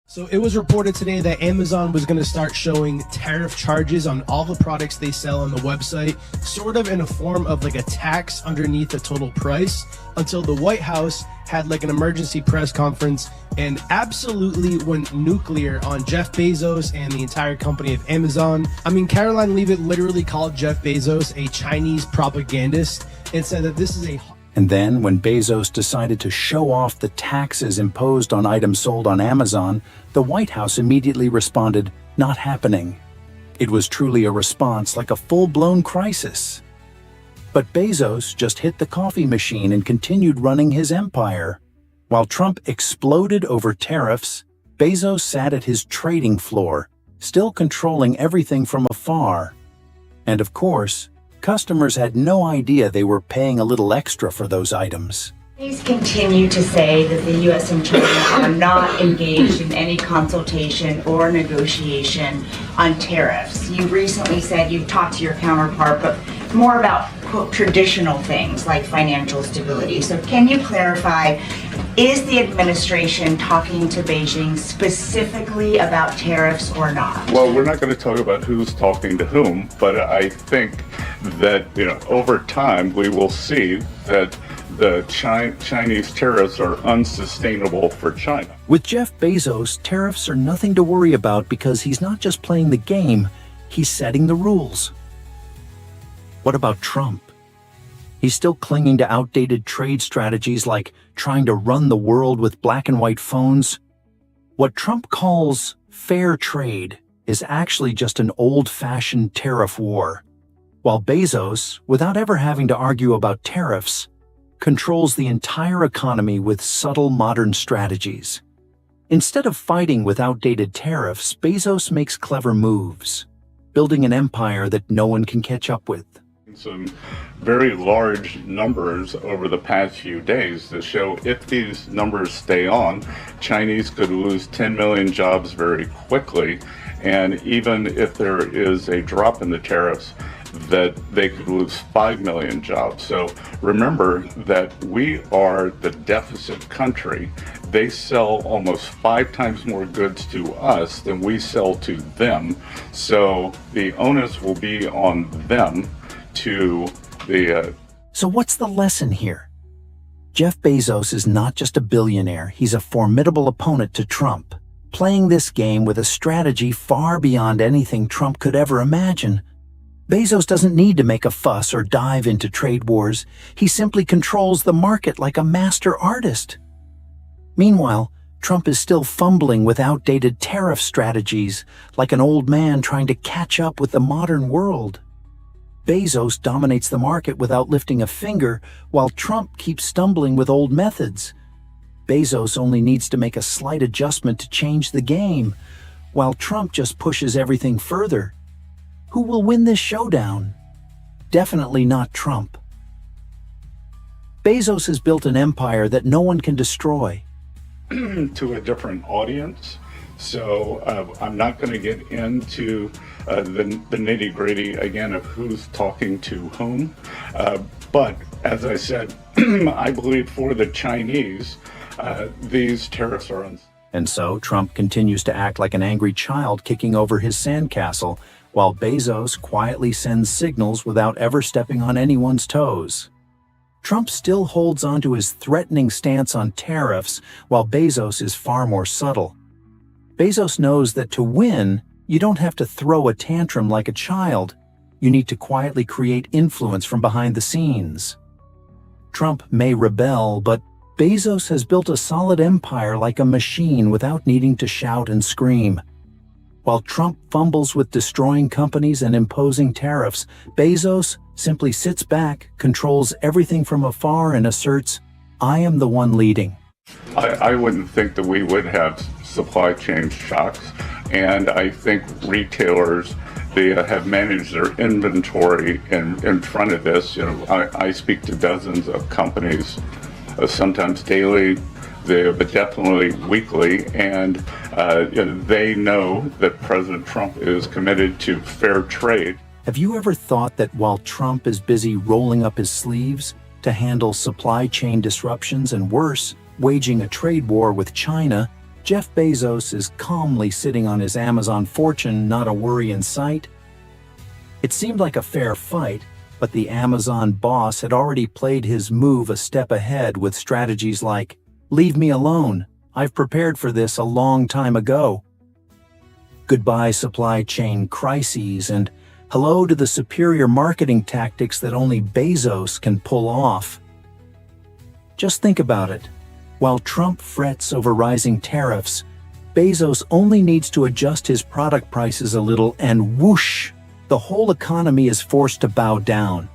So it was reported today that Amazon was going to start showing tariff charges on all the products they sell on the website, sort of in a form of like a tax underneath the total price, until the White House had like an emergency press conference and absolutely went nuclear on Jeff Bezos and the entire company of Amazon. I mean, Karoline Leavitt literally called Jeff Bezos a Chinese propagandist and said that this is a... And then, when Bezos decided to show off the taxes imposed on items sold on Amazon, the White House immediately responded, "Not happening." It was truly a response like a full-blown crisis. But Bezos just hit the coffee machine and continued running his empire. While Trump exploded over tariffs, Bezos sat at his trading floor, still controlling everything from afar. And of course, customers had no idea they were paying a little extra for those items. Please continue to say that the U.S. and China are not engaged in any consultation or negotiation on tariffs. You recently said you've talked to your counterpart, but more about, quote, traditional things like financial stability. So can you clarify, is the administration talking to Beijing specifically about tariffs or not? Well, we're not going to talk about who's talking to whom, but I think that, over time we will see that the Chinese tariffs are unsustainable for China. With Jeff Bezos, tariffs are nothing to worry about because he's not just playing the game, he's setting the rules. What about Trump? He's still clinging to outdated trade strategies like trying to run the world with black and white phones. What Trump calls fair trade is actually just an old-fashioned tariff war, while Bezos, without ever having to argue about tariffs, controls the entire economy with subtle modern strategies. Instead of fighting with outdated tariffs, Bezos makes clever moves, building an empire that no one can catch up with. Some very large numbers over the past few days that show if these numbers stay on, Chinese could lose 10 million jobs very quickly, and even if there is a drop in the tariffs, that they could lose 5 million jobs. So remember that we are the deficit country. They sell almost 5 times more goods to us than we sell to them. So the onus will be on them to the... So what's the lesson here? Jeff Bezos is not just a billionaire, he's a formidable opponent to Trump, playing this game with a strategy far beyond anything Trump could ever imagine. Bezos doesn't need to make a fuss or dive into trade wars. He simply controls the market like a master artist. Meanwhile, Trump is still fumbling with outdated tariff strategies, like an old man trying to catch up with the modern world. Bezos dominates the market without lifting a finger, while Trump keeps stumbling with old methods. Bezos only needs to make a slight adjustment to change the game, while Trump just pushes everything further. Who will win this showdown? Definitely not Trump. Bezos has built an empire that no one can destroy. To a different audience. So I'm not going to get into the nitty-gritty again of who's talking to whom. But as I said, I believe for the Chinese, these tariffs are And so Trump continues to act like an angry child kicking over his sandcastle, while Bezos quietly sends signals without ever stepping on anyone's toes. Trump still holds on to his threatening stance on tariffs, while Bezos is far more subtle. Bezos knows that to win, you don't have to throw a tantrum like a child. You need to quietly create influence from behind the scenes. Trump may rebel, but Bezos has built a solid empire like a machine without needing to shout and scream. While Trump fumbles with destroying companies and imposing tariffs, Bezos simply sits back, controls everything from afar, and asserts, "I am the one leading." I wouldn't think that we would have supply chain shocks, and I think retailers, they have managed their inventory in front of this. I speak to dozens of companies, sometimes daily, but definitely weekly, and they know that President Trump is committed to fair trade. Have you ever thought that while Trump is busy rolling up his sleeves to handle supply chain disruptions and worse, waging a trade war with China, Jeff Bezos is calmly sitting on his Amazon fortune, not a worry in sight. It seemed like a fair fight, but the Amazon boss had already played his move a step ahead with strategies like, "Leave me alone, I've prepared for this a long time ago." Goodbye supply chain crises, and hello to the superior marketing tactics that only Bezos can pull off. Just think about it. While Trump frets over rising tariffs, Bezos only needs to adjust his product prices a little and whoosh, the whole economy is forced to bow down.